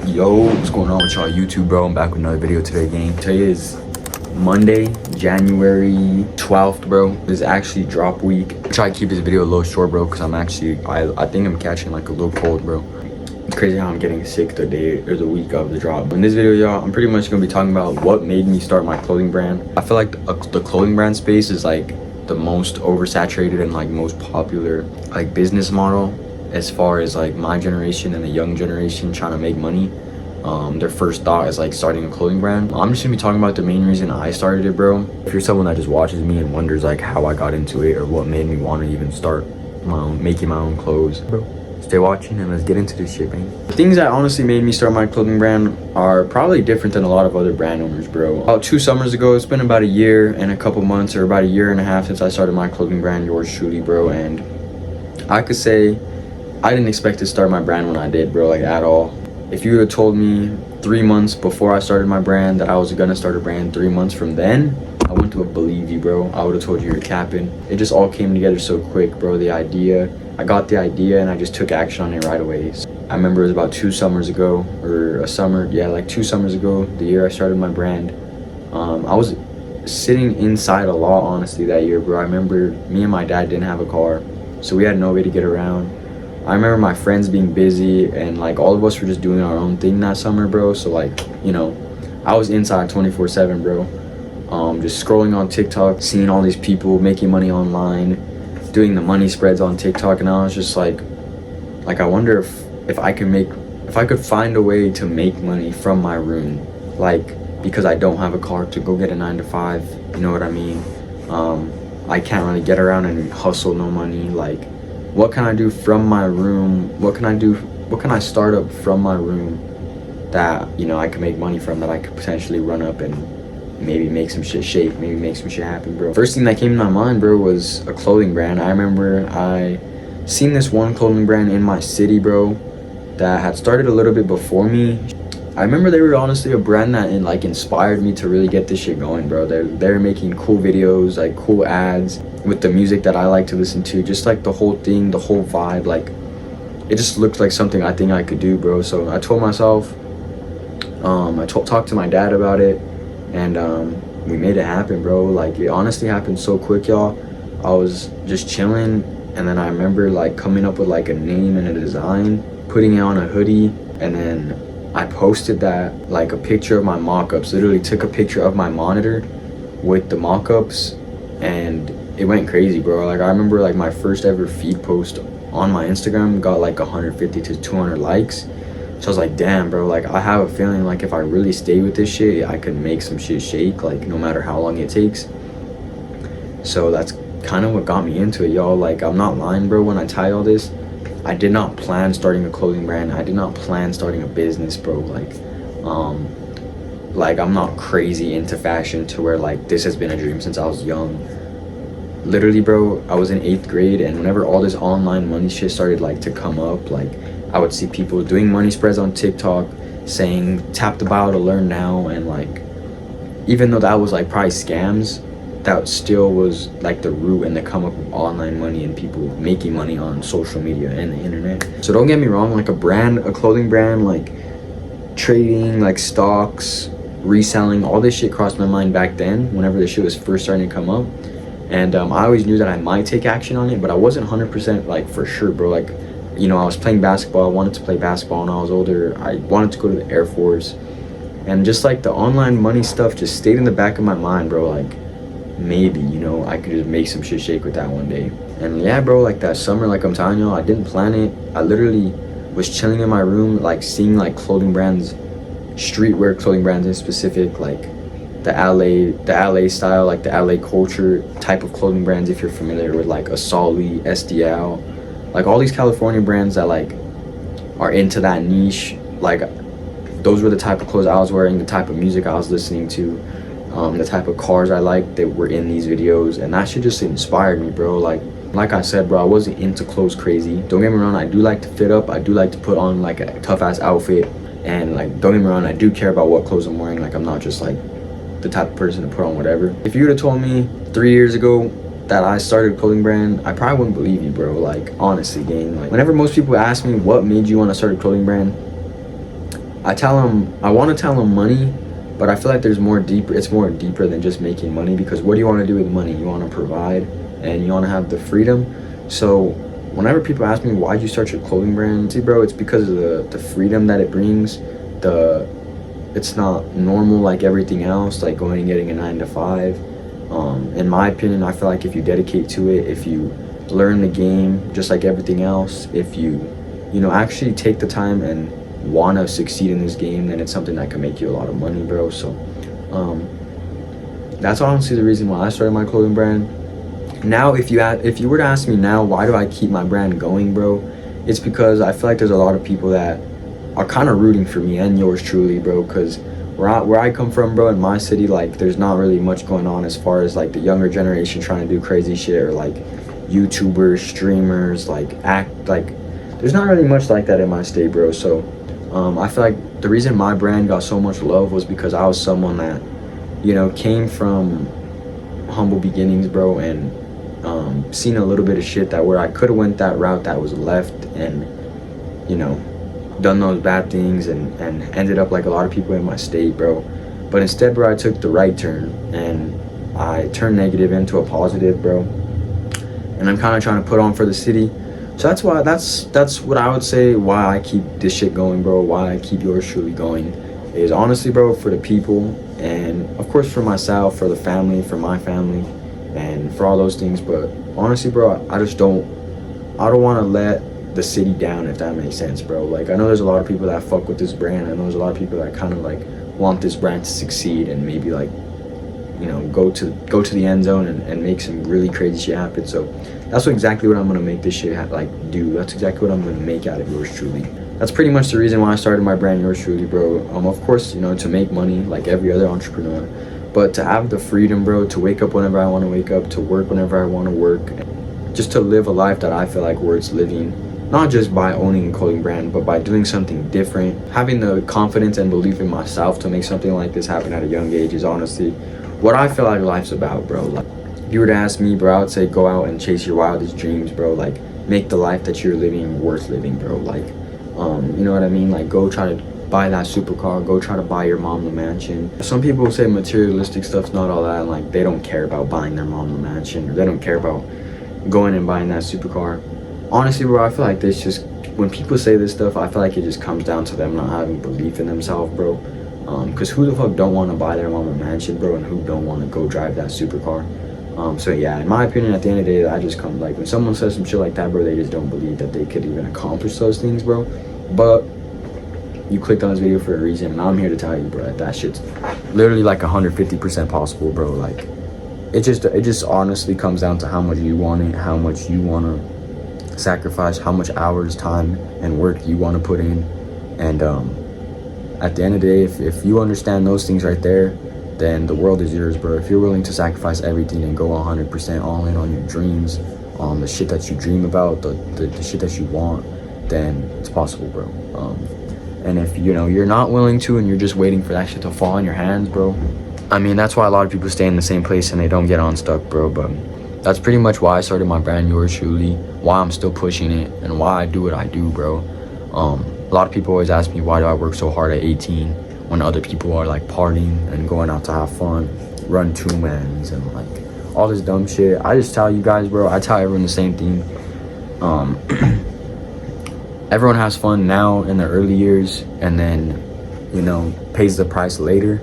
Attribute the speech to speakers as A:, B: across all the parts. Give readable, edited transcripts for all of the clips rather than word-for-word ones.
A: Yo, what's going on with y'all YouTube, bro? I'm back with another video today, gang. Today is Monday, January 12th, bro. This is actually drop week. I try to keep this video a little short, bro, because I think I'm catching like a little cold, bro. It's crazy how I'm getting sick the day or the week of the drop. In this video, y'all, I'm pretty much gonna be talking about what made me start my clothing brand. I feel like the clothing brand space is like the most oversaturated and like most popular like business model as far as like my generation and the young generation trying to make money. Their first thought is like starting a clothing brand. I'm just gonna be talking about the main reason I started it, bro. If you're someone that just watches me and wonders like how I got into it or what made me want to even start making my own clothes, bro, stay watching and let's get into this shit, man. The things that honestly made me start my clothing brand are probably different than a lot of other brand owners, bro. About 2 summers ago, it's been about a year and a couple months, or about a year and a half since I started my clothing brand, yours truly, bro. And I could say I didn't expect to start my brand when I did, bro, like at all. If you would have told me 3 months before I started my brand that I was gonna start a brand 3 months from then, I wouldn't have believed you, bro. I would have told you you're capping. It just all came together so quick, bro. I got the idea and I just took action on it right away. So I remember it was about 2 summers ago, or a summer, yeah, like 2 summers ago, the year I started my brand. I was sitting inside a lot, honestly, that year, bro. I remember me and my dad didn't have a car, so we had no way to get around. I remember my friends being busy and like all of us were just doing our own thing that summer, bro. So like, you know, I was inside 24/7, bro. Just scrolling on TikTok, seeing all these people making money online, doing the money spreads on TikTok, and I was just like I wonder if I could find a way to make money from my room, like, because I don't have a car to go get a 9 to 5, you know what I mean? I can't really get around and hustle no money. Like, what can I do from my room? What can I start up from my room that, you know, I could make money from, that I could potentially run up and maybe make some shit shake, maybe make some shit happen, bro. First thing that came to my mind, bro, was a clothing brand. I remember I seen this one clothing brand in my city, bro, that had started a little bit before me. I remember they were honestly a brand that like inspired me to really get this shit going, bro. They're making cool videos, like cool ads with the music that I like to listen to, just like the whole thing, the whole vibe, like it just looked like something I think I could do, bro. So I told myself, talked to my dad about it, and we made it happen, bro. Like, it honestly happened so quick, y'all. I was just chilling, and then I remember like coming up with like a name and a design, putting it on a hoodie, and then I posted that, like a picture of my mock-ups. Literally took a picture of my monitor with the mock-ups, and it went crazy, bro. Like, I remember like my first ever feed post on my Instagram got like 150 to 200 likes. So I was like, damn, bro, like I have a feeling like if I really stay with this shit, I could make some shit shake, like no matter how long it takes. So that's kind of what got me into it, y'all. Like, I'm not lying, bro, when I tell y'all this. I did not plan starting a clothing brand. I did not plan starting a business, bro. Like I'm not crazy into fashion to where like this has been a dream since I was young. Literally, bro, I was in 8th grade, and whenever all this online money shit started like to come up, like I would see people doing money spreads on TikTok saying tap the bio to learn now, and like even though that was like probably scams, that still was like the root and the come up of online money and people making money on social media and the internet. So don't get me wrong, like a clothing brand, like trading, like stocks, reselling, all this shit crossed my mind back then whenever this shit was first starting to come up. And I always knew that I might take action on it, but I wasn't 100% like for sure, bro. Like, you know, I was playing basketball. I wanted to play basketball when I was older. I wanted to go to the Air Force, and just like the online money stuff just stayed in the back of my mind, bro. Like, maybe, you know, I could just make some shit shake with that one day. And yeah, bro, like that summer, like I'm telling y'all, I didn't plan it. I literally was chilling in my room, like seeing like clothing brands, streetwear clothing brands in specific, like the LA style, like the LA culture type of clothing brands, if you're familiar with like Asali, SDL, like all these California brands that like are into that niche. Like, those were the type of clothes I was wearing, the type of music I was listening to, the type of cars I liked that were in these videos, and that shit just inspired me, bro. Like I said, bro, I wasn't into clothes crazy. Don't get me wrong, I do like to fit up. I do like to put on like a tough ass outfit, and like, don't get me wrong, I do care about what clothes I'm wearing. Like, I'm not just like the type of person to put on whatever. If you would have told me 3 years ago that I started a clothing brand, I probably wouldn't believe you, bro. Like, honestly, gang, like whenever most people ask me what made you want to start a clothing brand, I want to tell them money, but I feel like it's more deeper than just making money, because what do you want to do with money? You want to provide and you want to have the freedom. So whenever people ask me, why'd you start your clothing brand? See, bro, it's because of the freedom that it brings. It's not normal like everything else, like going and getting a 9 to 5. In my opinion, I feel like if you dedicate to it, if you learn the game just like everything else, if you actually take the time and want to succeed in this game, then it's something that can make you a lot of money, bro. So that's honestly the reason why I started my clothing brand. Now, if you were to ask me now, why do I keep my brand going, bro? It's because I feel like there's a lot of people that are kind of rooting for me and yours truly, bro, because where I come from, bro, in my city, like, there's not really much going on as far as like the younger generation trying to do crazy shit, or like YouTubers, streamers, like there's not really much like that in my state, bro. So I feel like the reason my brand got so much love was because I was someone that came from humble beginnings, bro, and seen a little bit of shit that where I could have went that route that was left, and done those bad things, and ended up like a lot of people in my state, bro. But instead, bro, I took the right turn, and I turned negative into a positive, bro. And I'm kind of trying to put on for the city. So that's what I would say why I keep this shit going, bro. Why I keep yours truly going is honestly, bro, for the people, and of course for myself, for the family, for my family, and for all those things. But honestly, bro, I don't want to let the city down, if that makes sense, bro. Like, I know there's a lot of people that fuck with this brand. I know there's a lot of people that kind of like want this brand to succeed and maybe like go to the end zone and make some really crazy shit happen. So that's exactly what I'm gonna make this shit do. That's exactly what I'm gonna make out of yours truly. That's pretty much the reason why I started my brand, yours truly, bro. Of course, to make money like every other entrepreneur, but to have the freedom, bro, to wake up whenever I want to wake up, to work whenever I want to work, just to live a life that I feel like worth living. Not just by owning a clothing brand, but by doing something different. Having the confidence and belief in myself to make something like this happen at a young age is honestly what I feel like life's about, bro. Like, if you were to ask me, bro, I would say go out and chase your wildest dreams, bro. Like, make the life that you're living worth living, bro. Like, you know what I mean? Like, go try to buy that supercar. Go try to buy your mom the mansion. Some people say materialistic stuff's not all that, and like they don't care about buying their mom the mansion, or they don't care about going and buying that supercar. Honestly, bro, I feel like this just, when people say this stuff, I feel like it just comes down to them not having belief in themselves, bro. Because who the fuck don't want to buy their mom a mansion, bro, and who don't want to go drive that supercar? So yeah, in my opinion, at the end of the day, I just come, like, when someone says some shit like that, bro, they just don't believe that they could even accomplish those things, bro. But you clicked on this video for a reason, and I'm here to tell you, bro, that shit's literally like 150% possible, bro. Like, it just honestly comes down to how much you want it, how much you want to sacrifice, how much hours, time, and work you want to put in. And at the end of the day, if you understand those things right there, then the world is yours, bro. If you're willing to sacrifice everything and go 100% all in on your dreams, on the shit that you dream about, the shit that you want, then it's possible, bro. And if you're not willing to, and you're just waiting for that shit to fall in your hands, bro, I mean, that's why a lot of people stay in the same place and they don't get unstuck, bro. But that's pretty much why I started my brand, yours truly, why I'm still pushing it, and why I do what I do, bro. A lot of people always ask me, why do I work so hard at 18 when other people are like partying and going out to have fun, run 2-mans and like all this dumb shit. I just tell you guys, bro, I tell everyone the same thing. Everyone has fun now in the early years, and then pays the price later.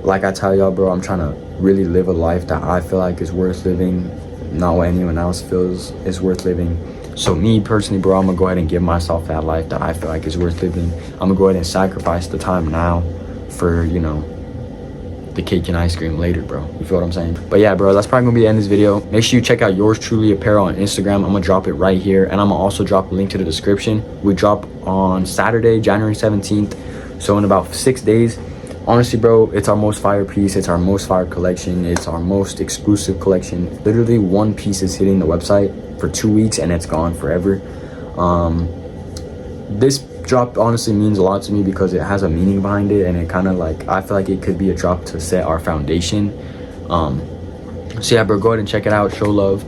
A: Like I tell y'all, bro, I'm trying to really live a life that I feel like is worth living, not what anyone else feels is worth living. So me personally, bro, I'm gonna go ahead and give myself that life that I feel like is worth living. I'm gonna go ahead and sacrifice the time now for the cake and ice cream later, bro. You feel what I'm saying? But yeah, bro, that's probably gonna be the end of this video. Make sure you check out Yours Truly Apparel on Instagram. I'm gonna drop it right here, and I'm gonna also drop a link to the description. We drop on Saturday, January 17th, so in about 6 days. Honestly, bro, it's our most fire piece. It's our most fire collection. It's our most exclusive collection. Literally, one piece is hitting the website for 2 weeks and it's gone forever. This drop honestly means a lot to me because it has a meaning behind it, and it kind of like, I feel like it could be a drop to set our foundation. So yeah, bro, go ahead and check it out, show love.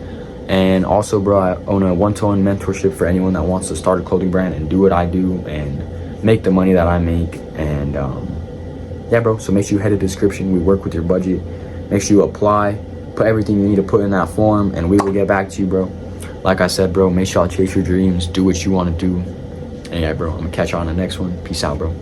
A: And also, bro, I own a one-to-one mentorship for anyone that wants to start a clothing brand and do what I do, and make the money that I make. And yeah, bro, so make sure you head to the description. We work with your budget. Make sure you apply, put everything you need to put in that form, and we will get back to you, bro. Like I said, bro, make sure y'all chase your dreams, do what you want to do. And yeah, bro, I'm gonna catch you on the next one. Peace out, bro.